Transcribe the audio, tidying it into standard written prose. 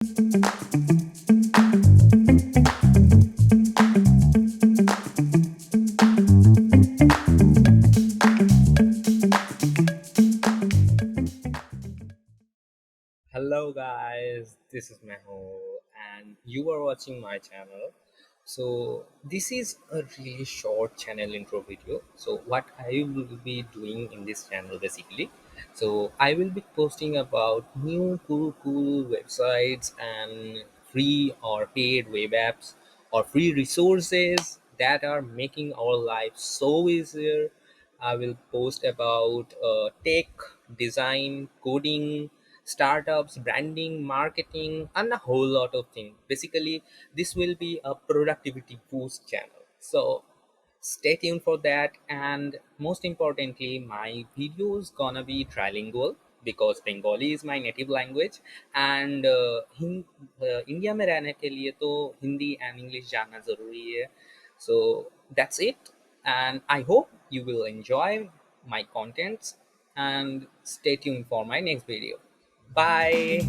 Hello guys, this is Mehul and you are watching my channel. So this is a really short channel intro video. So what I will be doing in this channel basically. So I will be posting about new cool websites and free or paid web apps or free resources that are making our life so easier. I will post about tech, design, coding, startups, branding, marketing, and a whole lot of things. Basically, this will be a productivity boost channel. So stay tuned for that. And most importantly, my video is gonna be trilingual because Bengali is my native language and India में रहने के लिए तो Hindi and English जानना ज़रूरी है. So that's it, and I hope you will enjoy my contents and stay tuned for my next video. Bye.